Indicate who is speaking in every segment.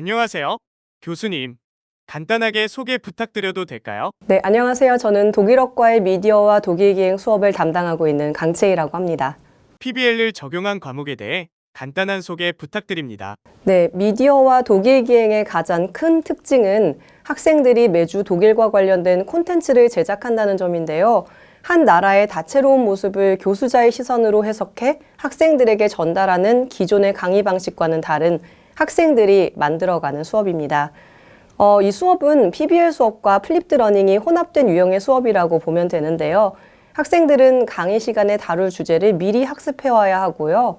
Speaker 1: 안녕하세요. 교수님, 간단하게 소개 부탁드려도 될까요?
Speaker 2: 네, 안녕하세요. 저는 독일어과의 미디어와 독일기행 수업을 담당하고 있는 강채희라고 합니다.
Speaker 1: PBL을 적용한 과목에 대해 간단한 소개 부탁드립니다.
Speaker 2: 네, 미디어와 독일기행의 가장 큰 특징은 학생들이 매주 독일과 관련된 콘텐츠를 제작한다는 점인데요. 한 나라의 다채로운 모습을 교수자의 시선으로 해석해 학생들에게 전달하는 기존의 강의 방식과는 다른 학생들이 만들어가는 수업입니다. 이 수업은 PBL 수업과 플립드 러닝이 혼합된 유형의 수업이라고 보면 되는데요. 학생들은 강의 시간에 다룰 주제를 미리 학습해와야 하고요.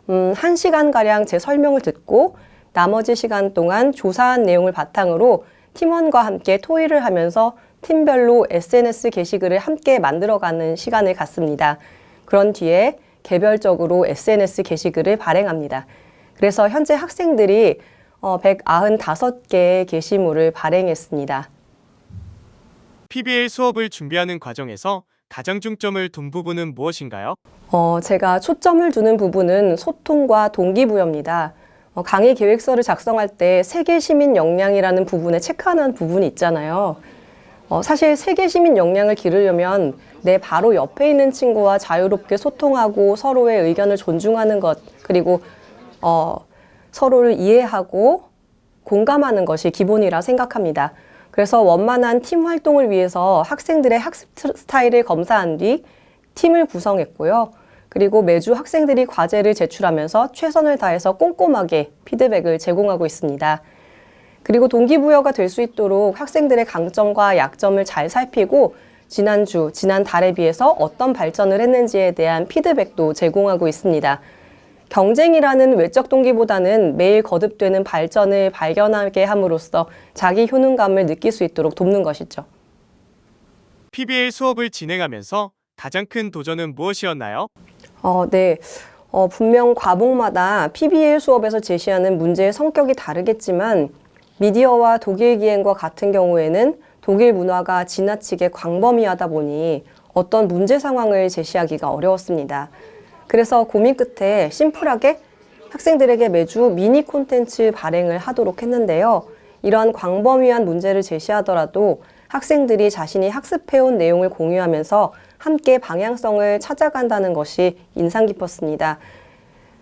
Speaker 2: 1시간가량 제 설명을 듣고 나머지 시간 동안 조사한 내용을 바탕으로 팀원과 함께 토의를 하면서 팀별로 SNS 게시글을 함께 만들어가는 시간을 갖습니다. 그런 뒤에 개별적으로 SNS 게시글을 발행합니다. 그래서 현재 학생들이 195개의 게시물을 발행했습니다.
Speaker 1: PBL 수업을 준비하는 과정에서 가장 중점을 둔 부분은 무엇인가요?
Speaker 2: 제가 초점을 두는 부분은 소통과 동기부여입니다. 강의 계획서를 작성할 때 세계 시민 역량이라는 부분에 체크하는 부분이 있잖아요. 사실 세계 시민 역량을 기르려면 내 바로 옆에 있는 친구와 자유롭게 소통하고 서로의 의견을 존중하는 것, 그리고 서로를 이해하고 공감하는 것이 기본이라 생각합니다. 그래서 원만한 팀 활동을 위해서 학생들의 학습 스타일을 검사한 뒤 팀을 구성했고요. 그리고 매주 학생들이 과제를 제출하면서 최선을 다해서 꼼꼼하게 피드백을 제공하고 있습니다. 그리고 동기부여가 될 수 있도록 학생들의 강점과 약점을 잘 살피고 지난주, 지난달에 비해서 어떤 발전을 했는지에 대한 피드백도 제공하고 있습니다. 경쟁이라는 외적 동기보다는 매일 거듭되는 발전을 발견하게 함으로써 자기 효능감을 느낄 수 있도록 돕는 것이죠.
Speaker 1: PBL 수업을 진행하면서 가장 큰 도전은 무엇이었나요?
Speaker 2: 네. 분명 과목마다 PBL 수업에서 제시하는 문제의 성격이 다르겠지만 미디어와 독일 기행과 같은 경우에는 독일 문화가 지나치게 광범위하다 보니 어떤 문제 상황을 제시하기가 어려웠습니다. 그래서 고민 끝에 심플하게 학생들에게 매주 미니 콘텐츠 발행을 하도록 했는데요. 이러한 광범위한 문제를 제시하더라도 학생들이 자신이 학습해온 내용을 공유하면서 함께 방향성을 찾아간다는 것이 인상 깊었습니다.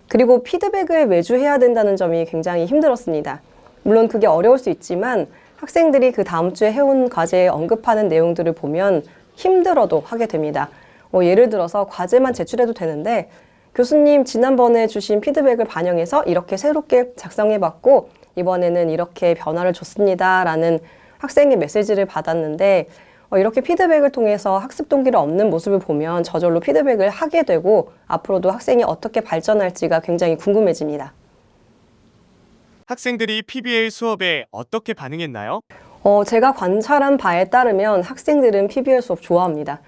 Speaker 2: 그리고 피드백을 매주 해야 된다는 점이 굉장히 힘들었습니다. 물론 그게 어려울 수 있지만 학생들이 그 다음 주에 해온 과제에 언급하는 내용들을 보면 힘들어도 하게 됩니다. 예를 들어서 과제만 제출해도 되는데 교수님 지난번에 주신 피드백을 반영해서 이렇게 새롭게 작성해봤고 이번에는 이렇게 변화를 줬습니다 라는 학생의 메시지를 받았는데 이렇게 피드백을 통해서 학습 동기를 얻는 모습을 보면 저절로 피드백을 하게 되고 앞으로도 학생이 어떻게 발전할지가 굉장히 궁금해집니다.
Speaker 1: 학생들이 PBL 수업에 어떻게 반응했나요?
Speaker 2: 제가 관찰한 바에 따르면 학생들은 PBL 수업 좋아합니다.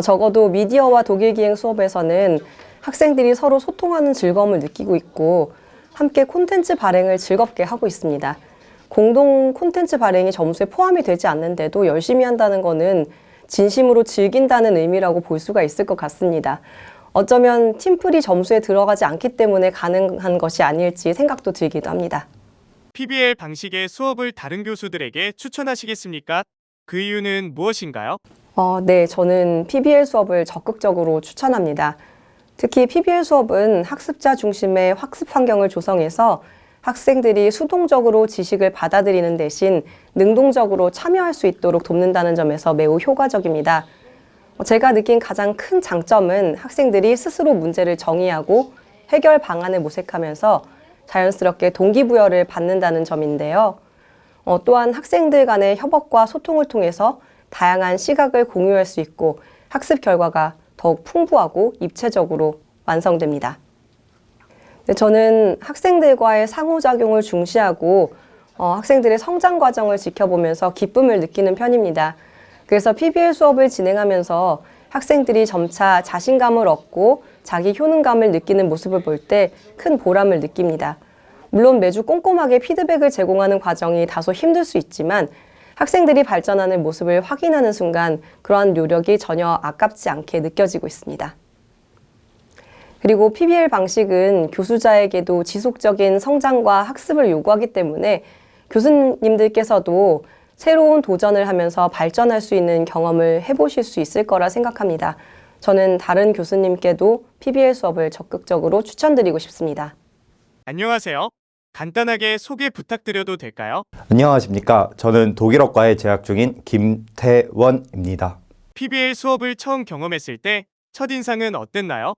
Speaker 2: 적어도 미디어와 독일기행 수업에서는 학생들이 서로 소통하는 즐거움을 느끼고 있고 함께 콘텐츠 발행을 즐겁게 하고 있습니다. 공동 콘텐츠 발행이 점수에 포함이 되지 않는데도 열심히 한다는 것은 진심으로 즐긴다는 의미라고 볼 수가 있을 것 같습니다. 어쩌면 팀플이 점수에 들어가지 않기 때문에 가능한 것이 아닐지 생각도 들기도 합니다.
Speaker 1: PBL 방식의 수업을 다른 교수들에게 추천하시겠습니까? 그 이유는 무엇인가요?
Speaker 2: 네, 저는 PBL 수업을 적극적으로 추천합니다. 특히 PBL 수업은 학습자 중심의 학습 환경을 조성해서 학생들이 수동적으로 지식을 받아들이는 대신 능동적으로 참여할 수 있도록 돕는다는 점에서 매우 효과적입니다. 제가 느낀 가장 큰 장점은 학생들이 스스로 문제를 정의하고 해결 방안을 모색하면서 자연스럽게 동기부여를 받는다는 점인데요. 또한 학생들 간의 협업과 소통을 통해서 다양한 시각을 공유할 수 있고 학습 결과가 더욱 풍부하고 입체적으로 완성됩니다. 저는 학생들과의 상호작용을 중시하고 학생들의 성장 과정을 지켜보면서 기쁨을 느끼는 편입니다. 그래서 PBL 수업을 진행하면서 학생들이 점차 자신감을 얻고 자기 효능감을 느끼는 모습을 볼 때 큰 보람을 느낍니다. 물론 매주 꼼꼼하게 피드백을 제공하는 과정이 다소 힘들 수 있지만 학생들이 발전하는 모습을 확인하는 순간 그러한 노력이 전혀 아깝지 않게 느껴지고 있습니다. 그리고 PBL 방식은 교수자에게도 지속적인 성장과 학습을 요구하기 때문에 교수님들께서도 새로운 도전을 하면서 발전할 수 있는 경험을 해보실 수 있을 거라 생각합니다. 저는 다른 교수님께도 PBL 수업을 적극적으로 추천드리고 싶습니다.
Speaker 1: 안녕하세요. 간단하게 소개 부탁드려도 될까요?
Speaker 3: 안녕하십니까. 저는 독일어과에 재학 중인 김태원입니다.
Speaker 1: PBL 수업을 처음 경험했을 때 첫인상은 어땠나요?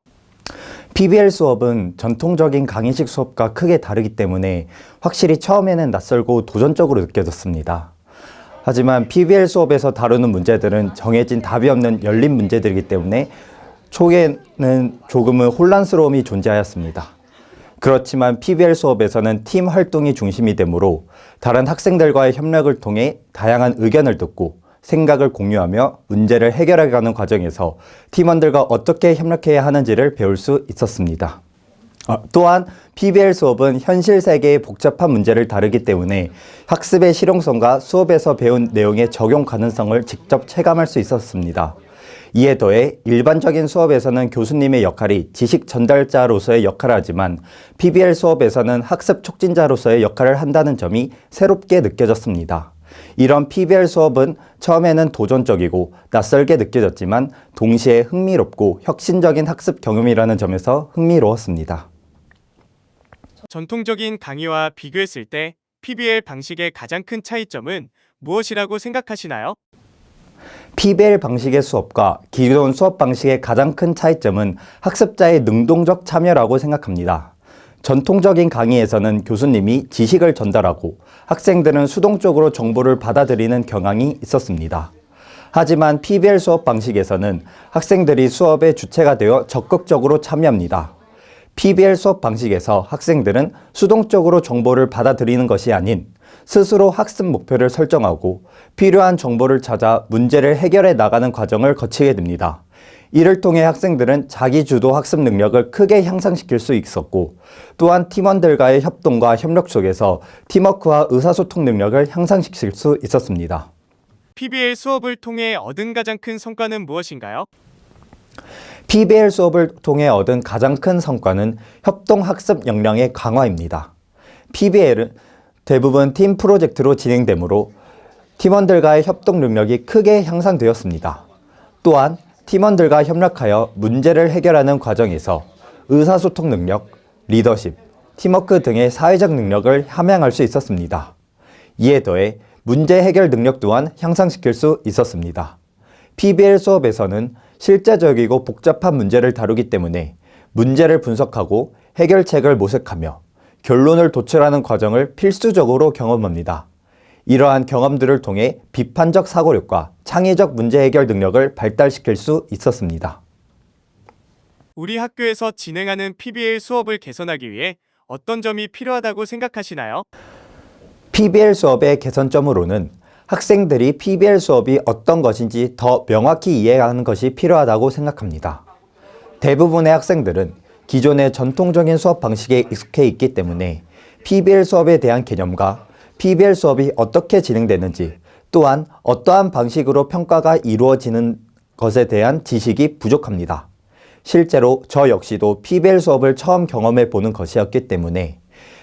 Speaker 3: PBL 수업은 전통적인 강의식 수업과 크게 다르기 때문에 확실히 처음에는 낯설고 도전적으로 느껴졌습니다. 하지만 PBL 수업에서 다루는 문제들은 정해진 답이 없는 열린 문제들이기 때문에 초기에는 조금은 혼란스러움이 존재하였습니다. 그렇지만 PBL 수업에서는 팀 활동이 중심이 되므로 다른 학생들과의 협력을 통해 다양한 의견을 듣고 생각을 공유하며 문제를 해결해가는 과정에서 팀원들과 어떻게 협력해야 하는지를 배울 수 있었습니다. 또한 PBL 수업은 현실 세계의 복잡한 문제를 다루기 때문에 학습의 실용성과 수업에서 배운 내용의 적용 가능성을 직접 체감할 수 있었습니다. 이에 더해 일반적인 수업에서는 교수님의 역할이 지식 전달자로서의 역할을 하지만 PBL 수업에서는 학습 촉진자로서의 역할을 한다는 점이 새롭게 느껴졌습니다. 이런 PBL 수업은 처음에는 도전적이고 낯설게 느껴졌지만 동시에 흥미롭고 혁신적인 학습 경험이라는 점에서 흥미로웠습니다.
Speaker 1: 전통적인 강의와 비교했을 때 PBL 방식의 가장 큰 차이점은 무엇이라고 생각하시나요?
Speaker 3: PBL 방식의 수업과 기존 수업 방식의 가장 큰 차이점은 학습자의 능동적 참여라고 생각합니다. 전통적인 강의에서는 교수님이 지식을 전달하고 학생들은 수동적으로 정보를 받아들이는 경향이 있었습니다. 하지만 PBL 수업 방식에서는 학생들이 수업의 주체가 되어 적극적으로 참여합니다. PBL 수업 방식에서 학생들은 수동적으로 정보를 받아들이는 것이 아닌 스스로 학습 목표를 설정하고 필요한 정보를 찾아 문제를 해결해 나가는 과정을 거치게 됩니다. 이를 통해 학생들은 자기주도 학습 능력을 크게 향상시킬 수 있었고 또한 팀원들과의 협동과 협력 속에서 팀워크와 의사소통 능력을 향상시킬 수 있었습니다.
Speaker 1: PBL 수업을 통해 얻은 가장 큰 성과는 무엇인가요?
Speaker 3: PBL 수업을 통해 얻은 가장 큰 성과는 협동학습 역량의 강화입니다. PBL은 대부분 팀 프로젝트로 진행되므로 팀원들과의 협동 능력이 크게 향상되었습니다. 또한 팀원들과 협력하여 문제를 해결하는 과정에서 의사소통 능력, 리더십, 팀워크 등의 사회적 능력을 함양할 수 있었습니다. 이에 더해 문제 해결 능력 또한 향상시킬 수 있었습니다. PBL 수업에서는 실제적이고 복잡한 문제를 다루기 때문에 문제를 분석하고 해결책을 모색하며 결론을 도출하는 과정을 필수적으로 경험합니다. 이러한 경험들을 통해 비판적 사고력과 창의적 문제 해결 능력을 발달시킬 수 있었습니다.
Speaker 1: 우리 학교에서 진행하는 PBL 수업을 개선하기 위해 어떤 점이 필요하다고 생각하시나요?
Speaker 3: PBL 수업의 개선점으로는 학생들이 PBL 수업이 어떤 것인지 더 명확히 이해하는 것이 필요하다고 생각합니다. 대부분의 학생들은 기존의 전통적인 수업 방식에 익숙해 있기 때문에 PBL 수업에 대한 개념과 PBL 수업이 어떻게 진행되는지 또한 어떠한 방식으로 평가가 이루어지는 것에 대한 지식이 부족합니다. 실제로 저 역시도 PBL 수업을 처음 경험해 보는 것이었기 때문에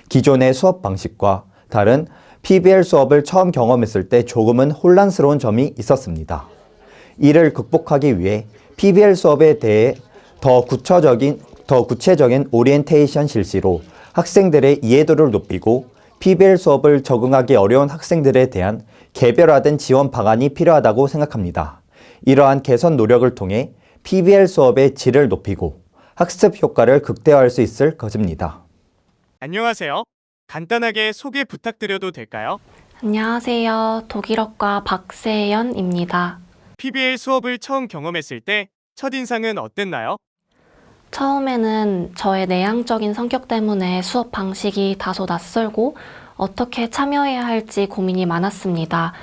Speaker 3: 기존의 수업 방식과 다른 PBL 수업을 처음 경험했을 때 조금은 혼란스러운 점이 있었습니다. 이를 극복하기 위해 PBL 수업에 대해 더 구체적인 오리엔테이션 실시로 학생들의 이해도를 높이고 PBL 수업을 적응하기 어려운 학생들에 대한 개별화된 지원 방안이 필요하다고 생각합니다. 이러한 개선 노력을 통해 PBL 수업의 질을 높이고 학습 효과를 극대화할 수 있을 것입니다.
Speaker 1: 안녕하세요. 간단하게 소개 부탁드려도 될까요?
Speaker 4: 안녕하세요. 독일어과 박세연입니다.
Speaker 1: PBL 수업을 처음 경험했을 때 첫인상은 어땠나요?
Speaker 4: 처음에는 저의 내향적인 성격 때문에 수업 방식이 다소 낯설고 어떻게 참여해야 할지 고민이 많았습니다.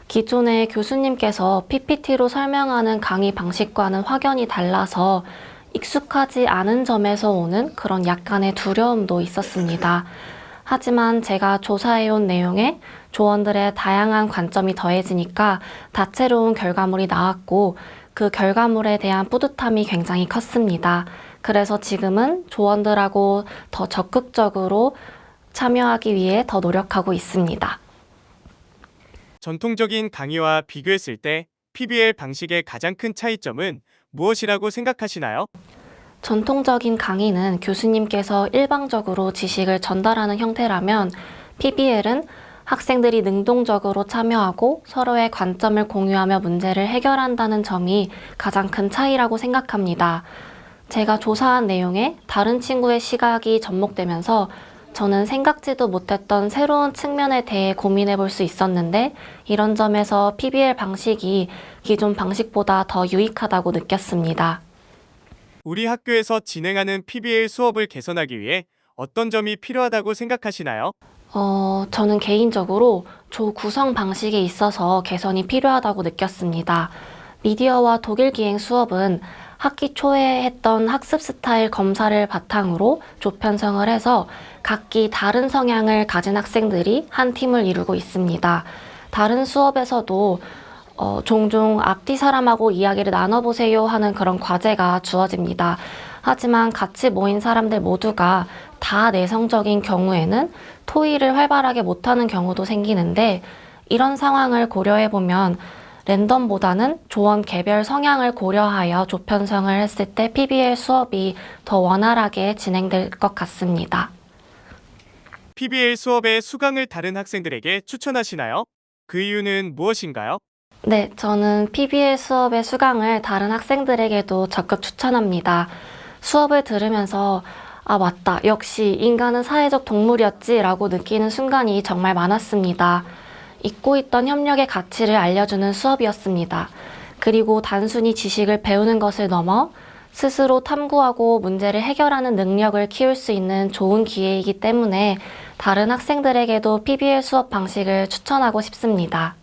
Speaker 4: 기존의 교수님께서 PPT로 설명하는 강의 방식과는 확연히 달라서 익숙하지 않은 점에서 오는 그런 약간의 두려움도 있었습니다. 하지만 제가 조사해온 내용에 조원들의 다양한 관점이 더해지니까 다채로운 결과물이 나왔고 그 결과물에 대한 뿌듯함이 굉장히 컸습니다. 그래서 지금은 조원들하고 더 적극적으로 참여하기 위해 더 노력하고 있습니다.
Speaker 1: 전통적인 강의와 비교했을 때 PBL 방식의 가장 큰 차이점은 무엇이라고 생각하시나요?
Speaker 4: 전통적인 강의는 교수님께서 일방적으로 지식을 전달하는 형태라면 PBL은 학생들이 능동적으로 참여하고 서로의 관점을 공유하며 문제를 해결한다는 점이 가장 큰 차이라고 생각합니다. 제가 조사한 내용에 다른 친구의 시각이 접목되면서 저는 생각지도 못했던 새로운 측면에 대해 고민해 볼 수 있었는데 이런 점에서 PBL 방식이 기존 방식보다 더 유익하다고 느꼈습니다.
Speaker 1: 우리 학교에서 진행하는 PBL 수업을 개선하기 위해 어떤 점이 필요하다고 생각하시나요?
Speaker 4: 저는 개인적으로 조 구성 방식에 있어서 개선이 필요하다고 느꼈습니다. 미디어와 독일 기행 수업은 학기 초에 했던 학습 스타일 검사를 바탕으로 조 편성을 해서 각기 다른 성향을 가진 학생들이 한 팀을 이루고 있습니다. 다른 수업에서도 종종 앞뒤 사람하고 이야기를 나눠보세요 하는 그런 과제가 주어집니다. 하지만 같이 모인 사람들 모두가 다 내성적인 경우에는 토의를 활발하게 못하는 경우도 생기는데 이런 상황을 고려해보면 랜덤보다는 조원 개별 성향을 고려하여 조 편성을 했을 때 PBL 수업이 더 원활하게 진행될 것 같습니다.
Speaker 1: PBL 수업의 수강을 다른 학생들에게 추천하시나요? 그 이유는 무엇인가요?
Speaker 4: 네, 저는 PBL 수업의 수강을 다른 학생들에게도 적극 추천합니다. 수업을 들으면서 아, 맞다. 역시 인간은 사회적 동물이었지 라고 느끼는 순간이 정말 많았습니다. 잊고 있던 협력의 가치를 알려주는 수업이었습니다. 그리고 단순히 지식을 배우는 것을 넘어 스스로 탐구하고 문제를 해결하는 능력을 키울 수 있는 좋은 기회이기 때문에 다른 학생들에게도 PBL 수업 방식을 추천하고 싶습니다.